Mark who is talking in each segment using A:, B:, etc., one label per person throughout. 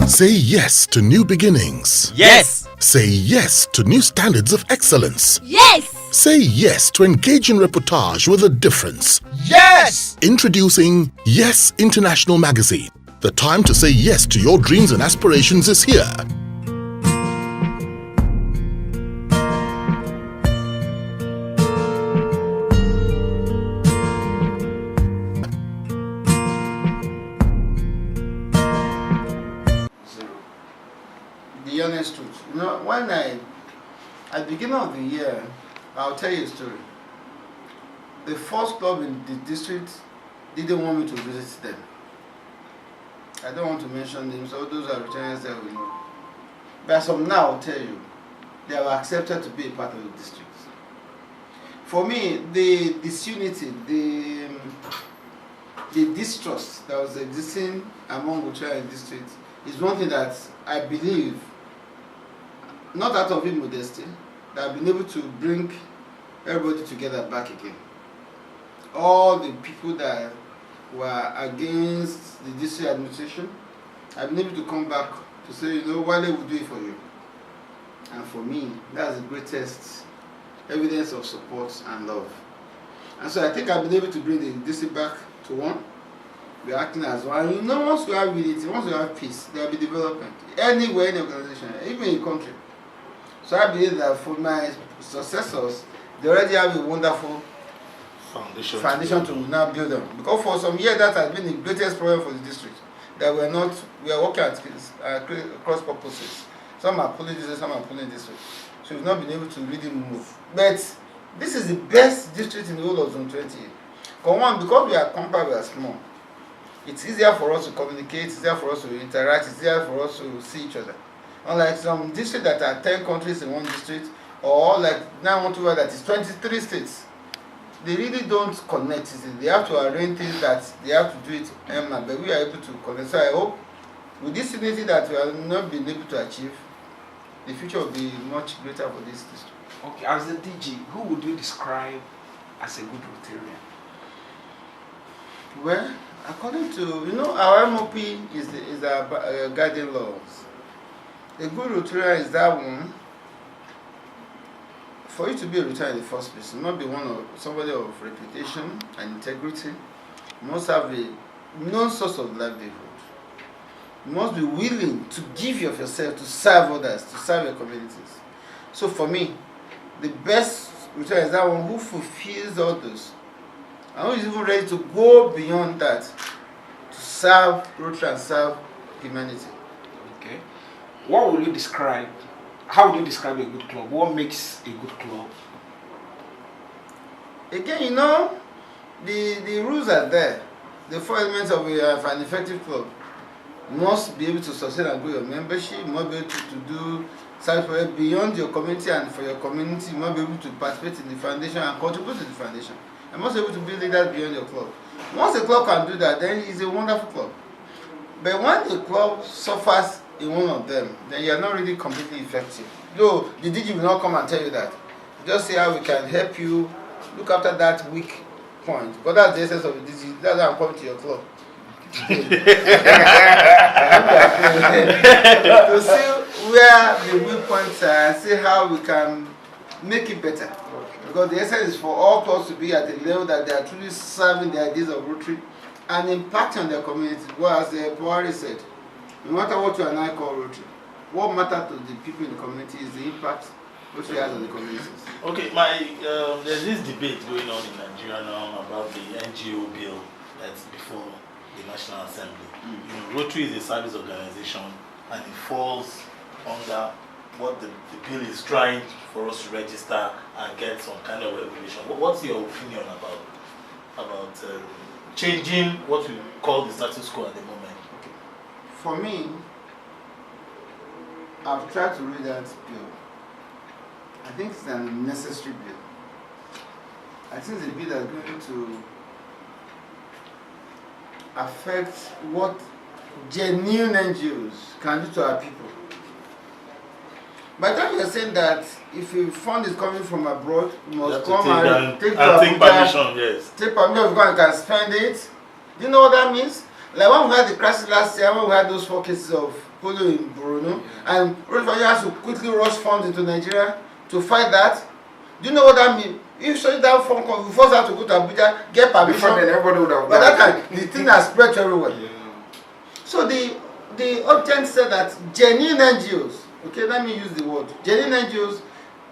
A: Say yes to new beginnings.
B: Yes.
A: Say yes to new standards of excellence.
C: Yes.
A: Say yes to engaging reportage with a difference.
B: Yes.
A: Introducing Yes International Magazine. The time to say yes to your dreams and aspirations is here.
D: The honest truth. You know, when at the beginning of the year, I'll tell you a story. The first club in the district didn't want me to visit them. I don't want to mention names, so those are Rotarians that we know. But as of now, I'll tell you, they have accepted to be a part of the district. For me, the disunity, the distrust that was existing among Rotarian districts is one thing that I believe, not out of immodesty, that I've been able to bring everybody together back again. All the people that were against the district administration, I've been able to come back to say, you know, Wale will do it for you. And for me, that's the greatest evidence of support and love. And so I think I've been able to bring the district back to one. We're acting as one. You know, once we have unity, once we have peace, there will be development. Anywhere in the organization, even in the country. So I believe that for my successors, they already have a wonderful foundation to now build on. Because for some years that has been the greatest problem for the district. That we are working at cross purposes. Some are pulling this way, some are pulling this way. So we've not been able to really move. But this is the best district in the whole of Zone 20. Because we are compact, we are small. It's easier for us to communicate, it's easier for us to interact, it's easier for us to see each other. Unlike some districts that are 10 countries in one district, or like 912 that is 23 states, they really don't connect. They have to arrange things that they have to do it, but we are able to connect. So I hope with this unity that we have not been able to achieve, the future will be much greater for this district.
B: Okay, as the DG, who would you describe as a good Rotarian?
D: Well, according to, you know, our MOP is our guiding laws. A good Rotarian is that one. For you to be a Rotarian in the first place, you must be somebody of reputation and integrity. You must have a known source of livelihood. You must be willing to give of yourself to serve others, to serve your communities. So for me, the best Rotarian is that one who fulfills all those, and who is even ready to go beyond that to serve Rotary and serve humanity.
B: Okay. What will you describe? How would you describe a good club? What makes a good club?
D: Again, you know, the rules are there. The 4 elements of an effective club. You must be able to sustain and grow your membership. You must be able to do service beyond your community and for your community. You must be able to participate in the foundation and contribute to the foundation. You must be able to build leaders beyond your club. Once a club can do that, then it's a wonderful club. But when the club suffers in one of them, then you are not really completely effective. Though the DG will not come and tell you that. Just say how we can help you look after that weak point. Because that's the essence of the DG. That's why I'm coming to your club. To see where the weak points are and see how we can make it better. Because the essence is for all clubs to be at a level that they are truly serving the ideas of Rotary and impacting on their community. Well, as Buhari said, no matter what you and I call Rotary, what matters to the people in the community is the impact Rotary has on the communities.
E: Okay, there's this debate going on in Nigeria now about the NGO bill that's before the National Assembly. You know, Rotary is a service organization and it falls under what the bill is trying for us to register and get some kind of regulation. What's your opinion about changing what we call the status quo at the moment?
D: Okay. For me, I've tried to read that bill. I think it's an unnecessary bill. I think it's a bill that's going to affect what genuine NGOs can do to our people. By the time you're saying that if a fund is coming from abroad, you must come and take permission,
E: yes.
D: Take permission, you can spend it. Do you know what that means? Like when we had the crisis last year, when we had those 4 cases of polio in Borno, and Rotary has to quickly rush funds into Nigeria to fight that. Do you know what that means? If so that phone call, we first have to go to Abuja, get permission.
B: Before then, everybody would have.
D: By that time, the thing has spread to everywhere.
B: Yeah.
D: So the object said that genuine NGOs, okay, let me use the word, genuine NGOs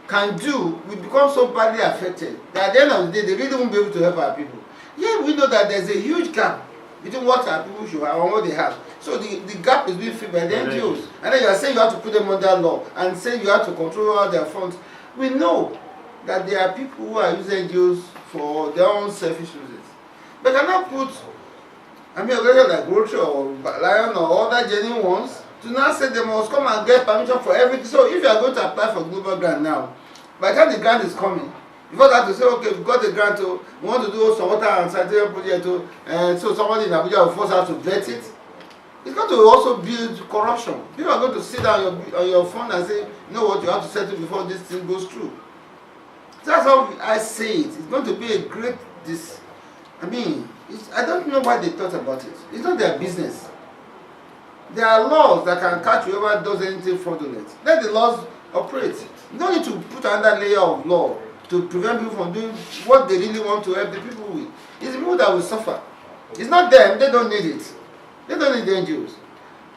D: can do, we become so badly affected that at the end of the day, they really won't be able to help our people. Yeah, we know that there's a huge gap between what our people should have and what they have. So the gap is being filled by the NGOs. And then you are saying you have to put them under law and saying you have to control all their funds. We know that there are people who are using NGOs for their own selfish reasons. But cannot put, I mean, like Rotary or Lion or other genuine ones, to now say they must come and get permission for everything. So if you are going to apply for global grant now, by the time the grant is coming, before that to say, okay, we've got the grant, we want to do some water and sanitation project, so somebody in Abuja will force us to vet it. It's going to also build corruption. People are going to sit down on your phone and say, you know what, you have to settle before this thing goes through. That's how I say it. It's going to be a great I mean, I don't know why they thought about it. It's not their business. There are laws that can catch whoever does anything fraudulent. Let the laws operate. You don't need to put another layer of law to prevent people from doing what they really want to help the people with. It's the people that will suffer. It's not them. They don't need it. They don't need the NGOs.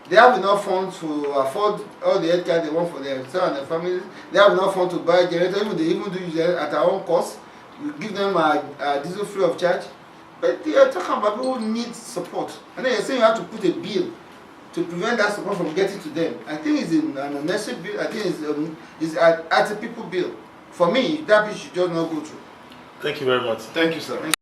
D: They have enough funds to afford all the healthcare they want for themselves and their families. They have enough funds to buy generators. Even they even do it at our own cost. We give them a diesel free of charge. But they are talking about people who need support. And then you're saying you have to put a bill to prevent that support from getting to them. I think it's an unnecessary bill. I think it's at a people bill. For me, that bill should just not go through.
E: Thank you very much.
B: Thank you, sir.